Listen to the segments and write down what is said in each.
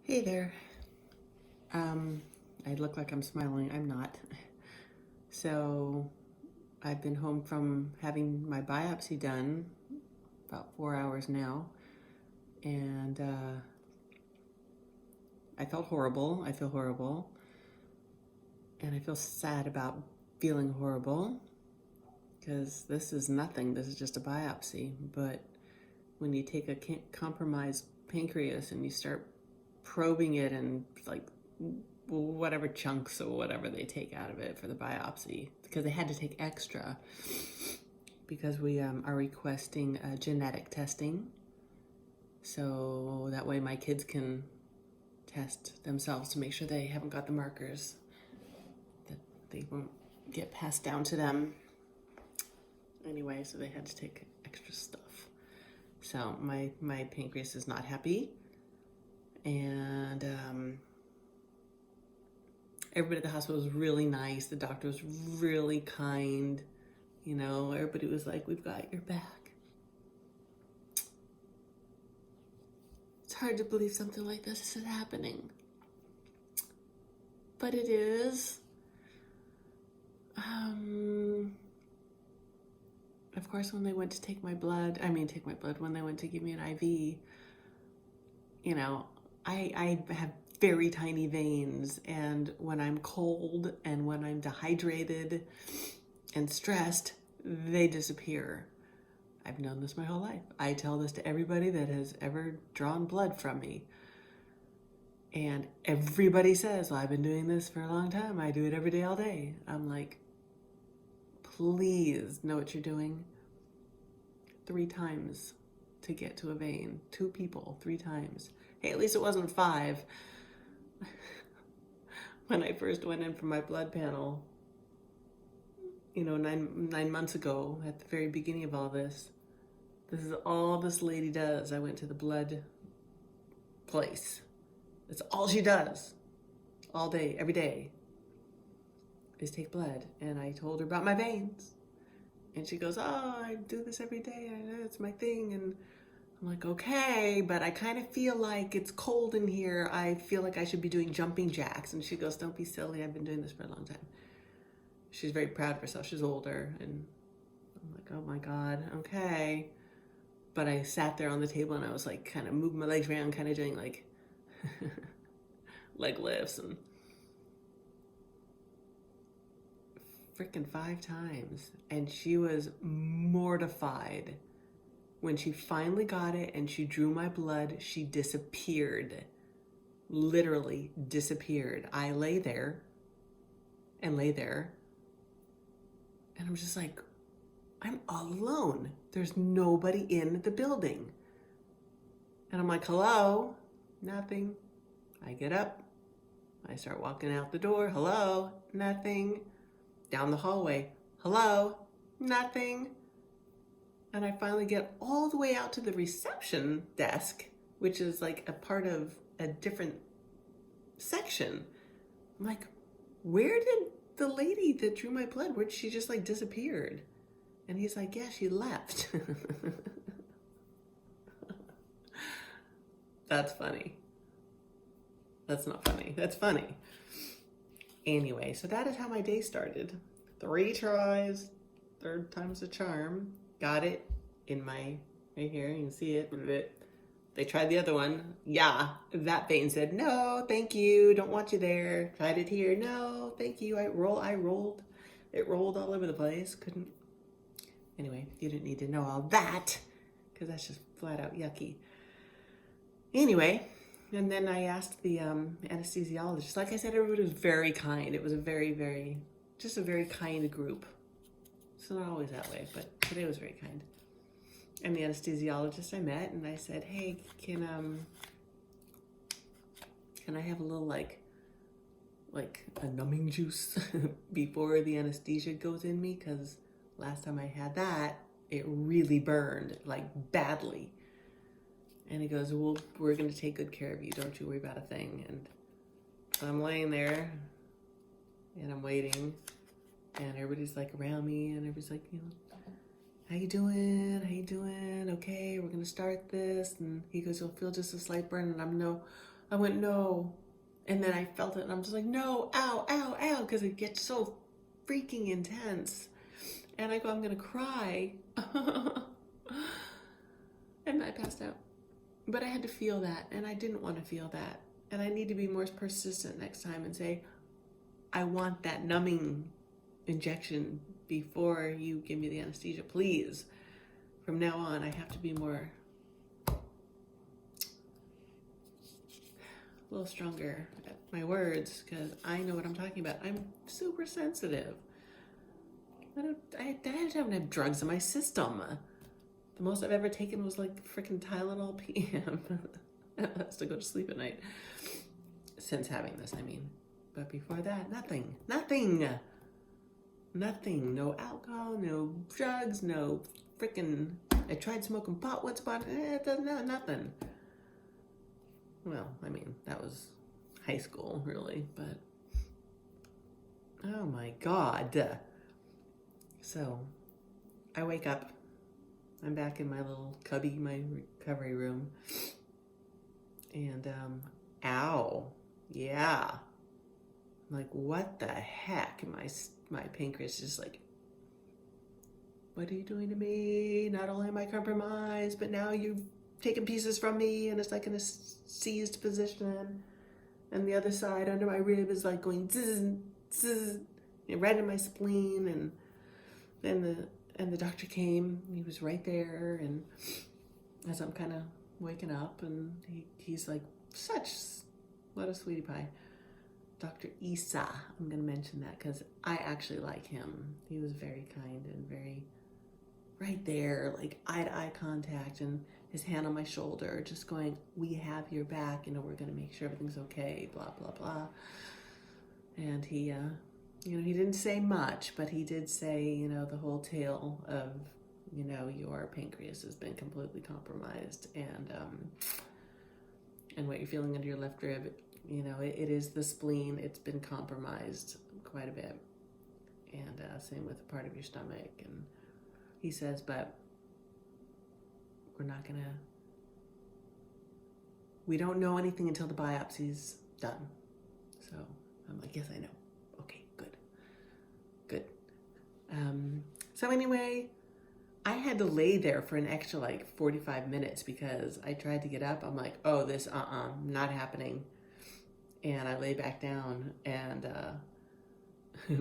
Hey there. I look like I'm smiling. I'm not. So, I've been home from having my biopsy done about 4 hours now, and I felt horrible. I feel horrible, and I feel sad about feeling horrible because this is nothing. This is just a biopsy. But when you take a compromised pancreas and you start probing it and like whatever chunks or whatever they take out of it for the biopsy, because they had to take extra because we are requesting genetic testing, so that way my kids can test themselves to make sure they haven't got the markers, that they won't get passed down to them anyway. So they had to take extra stuff. So my pancreas is not happy, and everybody at the hospital was really nice. The doctor was really kind. You know, everybody was like, we've got your back. It's hard to believe something like this is happening. But it is. Of course, when they went to take my blood, when they went to give me an IV, you know, I have very tiny veins, and when I'm cold and when I'm dehydrated and stressed, they disappear. I've known this my whole life. I tell this to everybody that has ever drawn blood from me. And everybody says, well, I've been doing this for a long time. I do it every day, all day. I'm like, please know what you're doing. 3 times to get to a vein. 2 people, 3 times. Hey, at least it wasn't 5. When I first went in for my blood panel, you know, nine months ago, at the very beginning of all this, this is all this lady does. I went to the blood place. That's all she does, all day, every day, is take blood. And I told her about my veins. And she goes, oh, I do this every day. I know it's my thing. And I'm like, okay, but I kind of feel like it's cold in here. I feel like I should be doing jumping jacks. And she goes, don't be silly. I've been doing this for a long time. She's very proud of herself. She's older. And I'm like, oh my God, okay. But I sat there on the table and I was like kind of moving my legs around, kind of doing like leg lifts, and freaking 5 times. And she was mortified. When she finally got it and she drew my blood, she disappeared. Literally disappeared. I lay there, and I'm just like, I'm all alone. There's nobody in the building. And I'm like, hello? Nothing. I get up. I start walking out the door. Hello? Nothing. Down the hallway. Hello? Nothing. And I finally get all the way out to the reception desk, which is like a part of a different section. I'm like, where did the lady that drew my blood, where'd she just like disappeared? And he's like, yeah, she left. That's funny. That's not funny. That's funny. Anyway, so that is how my day started. 3 tries, 3rd time's a charm. Got it in my, right here, you can see it. They tried the other one. Yeah, that vein said, no, thank you, don't want you there. Tried it here, no, thank you. I rolled. It rolled all over the place. Couldn't. Anyway, you didn't need to know all that, because that's just flat out yucky. Anyway, and then I asked the anesthesiologist. Like I said, everybody was very kind. It was a very kind group. It's not always that way, but today was very kind. And the anesthesiologist I met, and I said, hey, can I have a little like a numbing juice before the anesthesia goes in me? Because last time I had that, it really burned, like badly. And he goes, well, we're going to take good care of you. Don't you worry about a thing. And so I'm laying there, and I'm waiting, and everybody's like around me, and everybody's like, you know, how you doing? How you doing? Okay, we're going to start this. And he goes, you'll feel just a slight burn. And I'm, no, I went, no. And then I felt it and I'm just like, no, ow, ow, ow, because it gets so freaking intense. And I go, I'm going to cry. And I passed out. But I had to feel that, and I didn't want to feel that. And I need to be more persistent next time and say, I want that numbing injection before you give me the anesthesia, please. From now on, I have to be more, a little stronger at my words, because I know what I'm talking about. I'm super sensitive. I don't have drugs in my system. The most I've ever taken was like freaking Tylenol PM. That's to go to sleep at night. Since having this, I mean. But before that, nothing. No alcohol, no drugs, no freaking. I tried smoking pot once upon. It doesn't have nothing. Well, I mean, that was high school, really. But oh my God. So I wake up. I'm back in my little cubby, my recovery room. And, ow. Yeah. I'm like, what the heck? My pancreas is like, what are you doing to me? Not only am I compromised, but now you've taken pieces from me and it's like in a seized position. And the other side under my rib is like going zzz, zzz, right in my spleen. And then the doctor came, he was right there, and as I'm kind of waking up, and he's like, what a sweetie pie. Dr. Isa, I'm going to mention that because I actually like him. He was very kind and very right there, like eye-to-eye contact, and his hand on my shoulder, just going, we have your back, we're going to make sure everything's okay, blah, blah, blah. And he didn't say much, but he did say, the whole tale of, your pancreas has been completely compromised, and what you're feeling under your left rib, it is the spleen. It's been compromised quite a bit, and same with the part of your stomach. And he says, but we don't know anything until the biopsy's done. So I'm like, yes, I know. Okay, good. So anyway, I had to lay there for an extra 45 minutes because I tried to get up. I'm like, oh, this, not happening. And I lay back down, and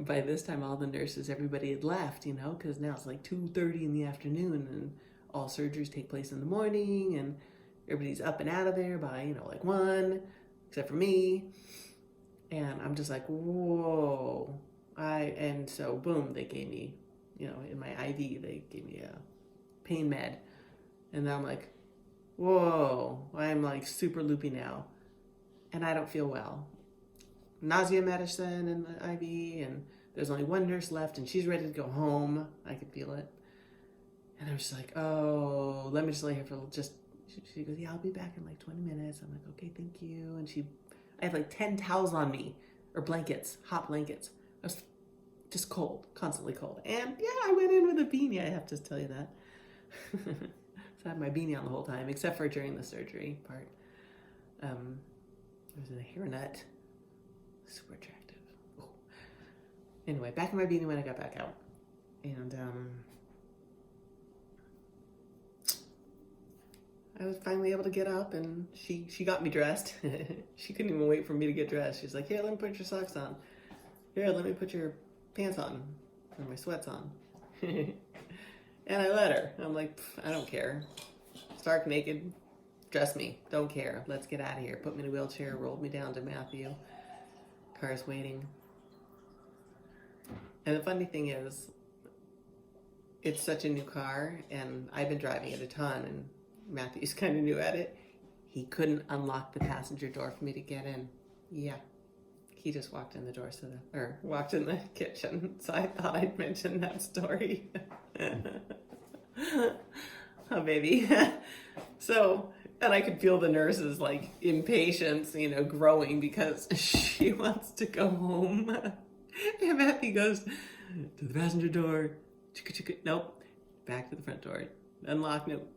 by this time, all the nurses, everybody had left, because now it's 2:30 in the afternoon, and all surgeries take place in the morning, and everybody's up and out of there by, 1, except for me. And I'm just like, whoa. And so, boom, they gave me, in my IV, they gave me a pain med. And then I'm like, whoa, I'm super loopy now. And I don't feel well. Nausea medicine in the IV, and there's only one nurse left, and she's ready to go home. I could feel it. And I was just like, oh, let me just lay here for she goes, yeah, I'll be back in 20 minutes. I'm like, okay, thank you. And I had 10 towels on me, or blankets, hot blankets. I was just cold, constantly cold. And yeah, I went in with a beanie, I have to tell you that. So I had my beanie on the whole time, except for during the surgery part. I was in a hairnet. Super attractive. Ooh. Anyway, back in my beanie when I got back out. And I was finally able to get up, and she got me dressed. She couldn't even wait for me to get dressed. She's like, here, let me put your socks on. Here, let me put your pants on. Or my sweats on. And I let her. I'm like, I don't care. Stark naked. Dress me. Don't care. Let's get out of here. Put me in a wheelchair. Rolled me down to Matthew. Car's waiting. And the funny thing is, it's such a new car, and I've been driving it a ton, and Matthew's kind of new at it. He couldn't unlock the passenger door for me to get in. Yeah. He just walked in the door, walked in the kitchen. So I thought I'd mention that story. Oh, baby. So, and I could feel the nurse's impatience, growing because she wants to go home. And Matthew goes to the passenger door. Chicka, chicka. Nope. Back to the front door. Unlock. Nope.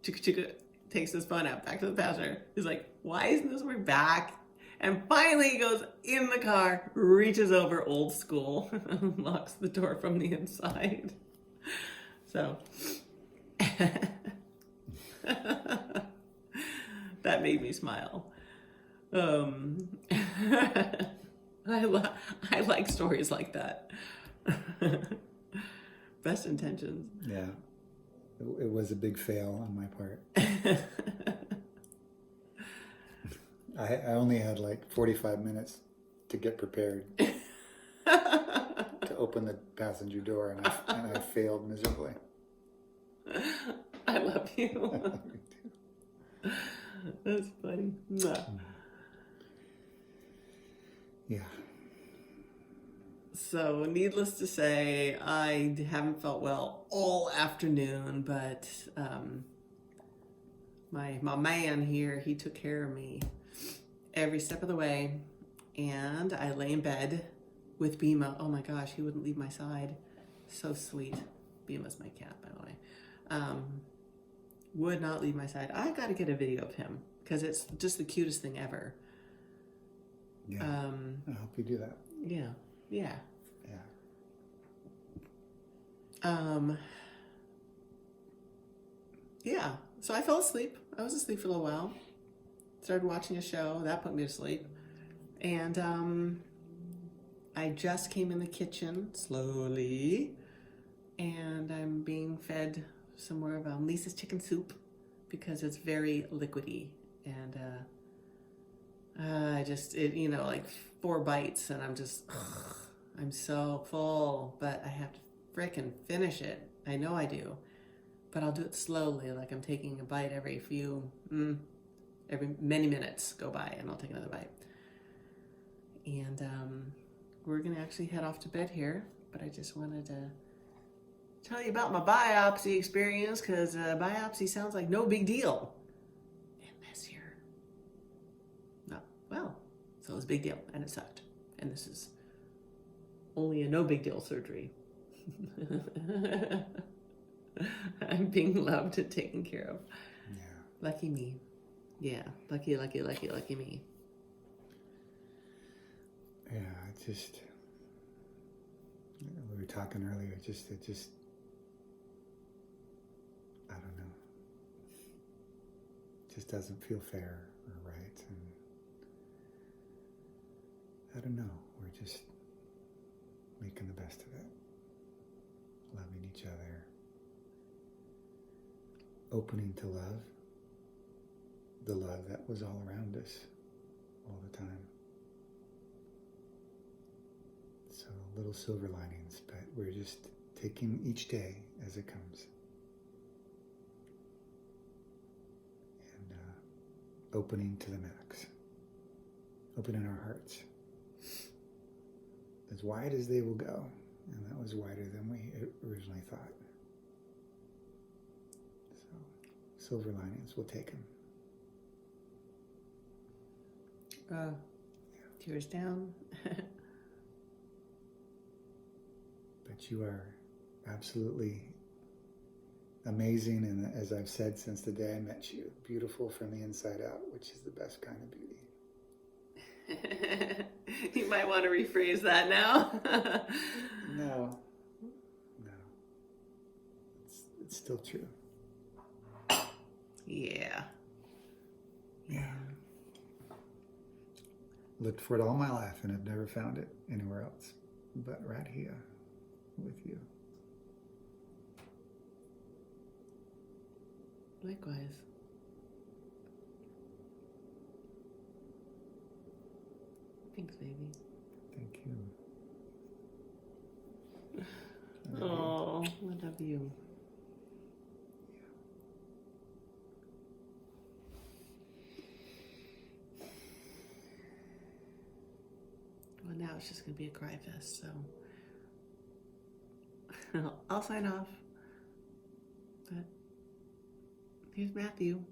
Chicka, chicka. takes his phone out, back to the passenger. He's like, why isn't this working? Back. And finally he goes in the car, reaches over, old school, locks the door from the inside. So that made me smile. I like stories like that. Best intentions. Yeah. It was a big fail on my part. I only had like 45 minutes to get prepared to open the passenger door, and I failed miserably. I love you. That's funny. Yeah. So, needless to say, I haven't felt well all afternoon, but my man here, he took care of me every step of the way, and I lay in bed with Bima. Oh my gosh, he wouldn't leave my side. So sweet. Bima's my cat, by the way. Would not leave my side. I got to get a video of him because it's just the cutest thing ever. Yeah. I hope you do that. Yeah. Yeah. Yeah. Yeah. So I fell asleep. I was asleep for a little while. Started watching a show. That put me to sleep. And I just came in the kitchen slowly, and I'm being fed some more of Lisa's chicken soup because it's very liquidy. And like 4 bites, and I'm so full, but I have to frickin' finish it. I know I do, but I'll do it slowly, like I'm taking a bite every many minutes go by, and I'll take another bite. And we're gonna actually head off to bed here, but I just wanted to tell you about my biopsy experience, because biopsy sounds like no big deal. And this year, no, well, so it was a big deal, and it sucked. And this is only a no big deal surgery. I'm being loved and taken care of. Yeah. Lucky me. Yeah, lucky me. Yeah, we were talking earlier, it just, I don't know. It just doesn't feel fair or right. And I don't know, we're just making the best of it. Loving each other. Opening to love. The love that was all around us all the time. So little silver linings, but we're just taking each day as it comes. And opening to the max. Opening our hearts. As wide as they will go. And that was wider than we originally thought. So, silver linings, we'll take them. Tears down. But you are absolutely amazing, and as I've said since the day I met you, beautiful from the inside out, which is the best kind of beauty. You might want to rephrase that now. No. It's still true. Yeah. Looked for it all my life and have never found it anywhere else but right here with you. Likewise. Thanks, baby. Thank you. Oh, I love you. Well, now it's just going to be a cry fest, so I'll sign off. But here's Matthew.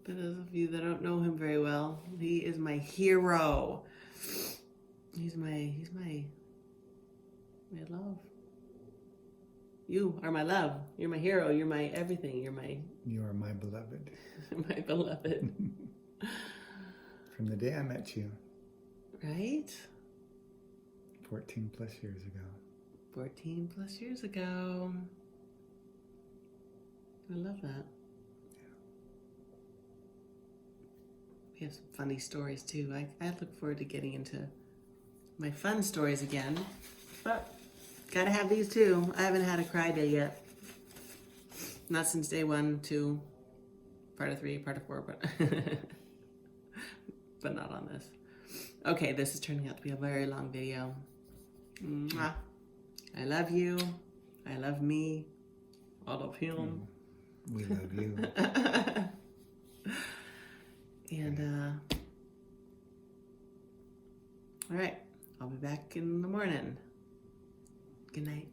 For those of you that don't know him very well, he is my hero. He's my love. You are my love. You're my hero. You're my everything. You're my You are my beloved. my beloved. From the day I met you. Right? 14 plus years ago. 14 plus years ago. I love that. We have some funny stories too. I look forward to getting into my fun stories again. But gotta have these too. I haven't had a cry day yet. Not since day 1, 2, part of 3, part of 4, but but not on this. Okay, this is turning out to be a very long video. Mwah. I love you. I love me. All of him. We love you. And all right, I'll be back in the morning. Good night.